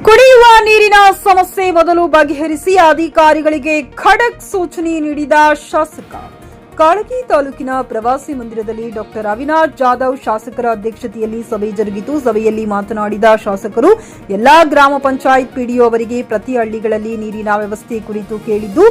ಕುಡಿಯುವ ನೀರಿನ ಸಮಸ್ಯೆ ಮೊದಲು ಬಗೆಹರಿಸಿ ಅಧಿಕಾರಿಗಳಿಗೆ ಖಡಕ್ ಸೂಚನೆ ನೀಡಿದ ಶಾಸಕ. ಕಾಳಗಿ ತಾಲೂಕಿನ ಪ್ರವಾಸಿ ಮಂದಿರದಲ್ಲಿ ಡಾಕ್ಟರ್ ಅವಿನಾಶ್ ಜಾಧವ್ ಶಾಸಕರ ಅಧ್ಯಕ್ಷತೆಯಲ್ಲಿ ಸಭೆ ಜರುಗಿತು. ಸಭೆಯಲ್ಲಿ ಮಾತನಾಡಿದ ಶಾಸಕರು ಎಲ್ಲಾ ಗ್ರಾಮ ಪಂಚಾಯತ್ ಪಿಡಿಒ ಅವರಿಗೆ ಪ್ರತಿ ಹಳ್ಳಿಗಳಲ್ಲಿ ನೀರಿನ ವ್ಯವಸ್ಥೆ ಕುರಿತು ಕೇಳಿದ್ದು,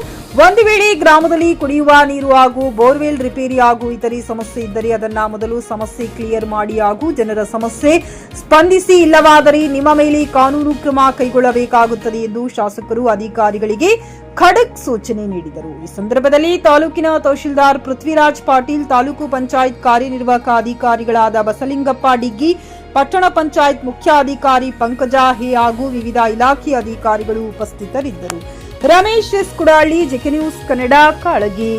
ಒಂದು ವೇಳೆ ಗ್ರಾಮದಲ್ಲಿ ಕುಡಿಯುವ ನೀರು ಹಾಗೂ ಬೋರ್ವೆಲ್ ರಿಪೇರಿ ಹಾಗೂ ಇತರೆ ಸಮಸ್ಯೆ ಇದ್ದರೆ ಅದನ್ನ ಮೊದಲು ಸಮಸ್ಯೆ ಕ್ಲಿಯರ್ ಮಾಡಿ ಹಾಗೂ ಜನರ ಸಮಸ್ಯೆ ಸ್ಪಂದಿಸಿ, ಇಲ್ಲವಾದರೆ ನಿಮ್ಮ ಮೇಲೆ ಕಾನೂನು ಕ್ರಮ ಕೈಗೊಳ್ಳಬೇಕಾಗುತ್ತದೆ ಎಂದು ಶಾಸಕರು ಅಧಿಕಾರಿಗಳಿಗೆ ಖಡಕ್ ಸೂಚನೆ ನೀಡಿದರು. ಈ ಸಂದರ್ಭದಲ್ಲಿ ತಾಲೂಕಿನ ತಹಶೀಲ್ದಾರ್ ಪೃಥ್ವಿರಾಜ್ ಪಾಟೀಲ್, ತಾಲೂಕು ಪಂಚಾಯತ್ ಕಾರ್ಯನಿರ್ವಾಹಕ ಅಧಿಕಾರಿಗಳಾದ ಬಸಲಿಂಗಪ್ಪ ಡಿಗ್ಗಿ, ಪಟ್ಟಣ ಪಂಚಾಯತ್ ಮುಖ್ಯಾಧಿಕಾರಿ ಪಂಕಜ ಹೇ ಹಾಗೂ ವಿವಿಧ ಇಲಾಖೆ ಅಧಿಕಾರಿಗಳು ಉಪಸ್ಥಿತರಿದ್ದರು. Ramesh S Kudali, JK news Kannada, Kalagi.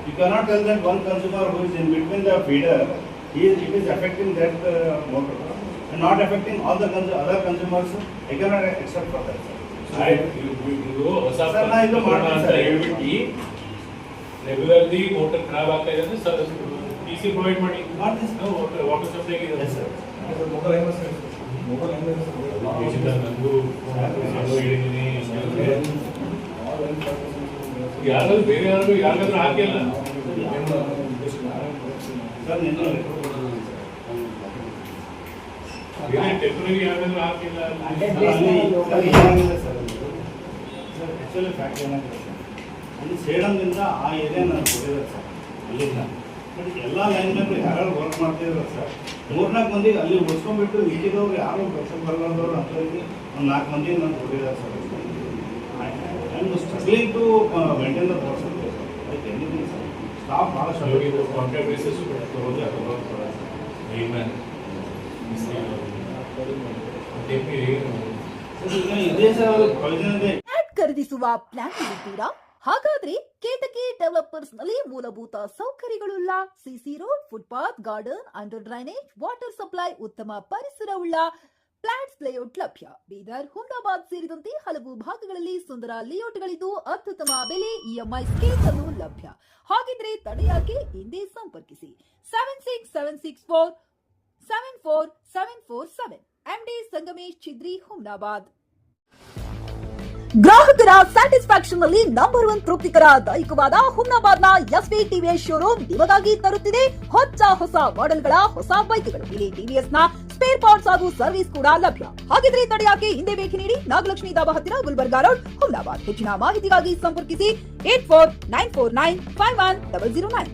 You cannot tell that one consumer who is in between the feeder, it is affecting that motor and not affecting all the other consumers. I cannot accept for that. Regularly motor ಖರಾಬ್ ಆಗ್ತಾ ಇದೆ sir, TC provide ಮಾಡಿ. Water supply ಇದೆ sir. ಯಾರಾದ್ರೂ ಬೇರೆ ಯಾರಿಗಾದ್ರೂ ಹಾಕಿಲ್ಲ temporary ಯಾರಾದ್ರೂ ಹಾಕಿಲ್ಲ. ಆಕ್ಚುಲಿ ಫ್ಯಾಕ್ಟ್ ಏನಾಗಿದೆ ಸರ್, ಅಲ್ಲಿ ಸೇಡಂದಿಂದ ಆ ಏರಿಯಾ ನಾನು ಕೊಟ್ಟಿದ್ದಾರೆ ಸರ್. ಅಲ್ಲಿಂದ ಎಲ್ಲ ಲೈನ್ ಮ್ಯಾನ್ಗಳು ಯಾರು ವರ್ಕ್ ಮಾಡ್ತಿದ್ರು ಸರ್, 3-4 ಮಂದಿಗೆ ಅಲ್ಲಿ ಉಳಿಸ್ಕೊಂಡ್ಬಿಟ್ಟು ಇಲ್ಲಿದ್ದವ್ರು ಯಾರು ಕೆಲಸ ಬರಲಾರ್ದವ್ರು ಅಂಥವ್ರಿಗೆ ಒಂದು 4 ಮಂದಿಗೆ ನಾನು ಕೊಟ್ಟಿದ್ದಾರೆ sir. I am struggling to maintain the person like anything sir. Staff ಭಾಳ ಕಾಂಟ್ರಾಕ್ಟ್ ಬೇಸಿಸ್ ಇದೇ ಸರ್ ಪ್ರಯೋಜನ ಇದೆ. ಖರೀದಿಸುವ ಪ್ಲಾನ್ ಇದ್ದೀರಾ? ಹಾಗಾದ್ರೆ ಕೇತಕಿ ಡೆವಲಪರ್ಸ್ ನಲ್ಲಿ ಮೂಲಭೂತ ಸೌಕರ್ಯಗಳುಳ್ಳ CC road, footpath, garden, under drainage, water supply, ಉತ್ತಮ ಪರಿಸರವುಳ್ಳ ಫ್ಲಾಟ್ಸ್ ಲೇಔಟ್ ಲಭ್ಯ. ಬೀದರ್, ಹುಮ್ನಾಬಾದ್ ಸೇರಿದಂತೆ ಹಲವು ಭಾಗಗಳಲ್ಲಿ ಸುಂದರ ಲೇಔಟ್ಗಳಿದ್ದು ಅತ್ಯುತ್ತಮ ಬೆಲೆ, ಇಎಂಐ ಸ್ಕೀಮ್ಸ್ ಅನ್ನು ಲಭ್ಯ. ಹಾಗಿದ್ರೆ ತಡೆಯಾಕೆ ಹಿಂದೆ ಸಂಪರ್ಕಿಸಿ 7676474747 ಎಂಡಿ ಸಂಗಮೇಶ್ ಚಿದ್ರಿ, ಹುಮ್ನಾಬಾದ್. ಗ್ರಾಹಕರ ಸ್ಯಾಟಿಸ್ಫ್ಯಾಕ್ಷನ್ ನಲ್ಲಿ ನಂಬರ್ 1 ತೃಪ್ತಿಕರ ದೈಹಿಕವಾದ ಹುಮ್ನಾಬಾದ್ನ ಎಸ್ವಿ ಟಿವಿಎಸ್ ಶೋರೂಮ್ ನಿಮಗಾಗಿ ತರುತ್ತಿದೆ ಹೊಸ ಮಾಡೆಲ್ಗಳ ಹೊಸ ಬೈಕ್ಗಳು. ಇಲ್ಲಿ ಟಿವಿಎಸ್ ನ ಸ್ಪೇರ್ ಪಾರ್ಟ್ಸ್ ಹಾಗೂ ಸರ್ವಿಸ್ ಕೂಡ ಲಭ್ಯ. ಹಾಗಿದ್ರೆ ತಡೆಯಾಕೆ ಹಿಂದೆ ಭೇಟಿ ನೀಡಿ ನಾಗಲಕ್ಷ್ಮಿ ಧಾಬಾ ಹತ್ತಿರ, ಗುಲ್ಬರ್ಗಾ ರೋಡ್, ಹುಮ್ನಾಬಾದ್. ಹೆಚ್ಚಿನ ಮಾಹಿತಿಗಾಗಿ ಸಂಪರ್ಕಿಸಿ 8494951009.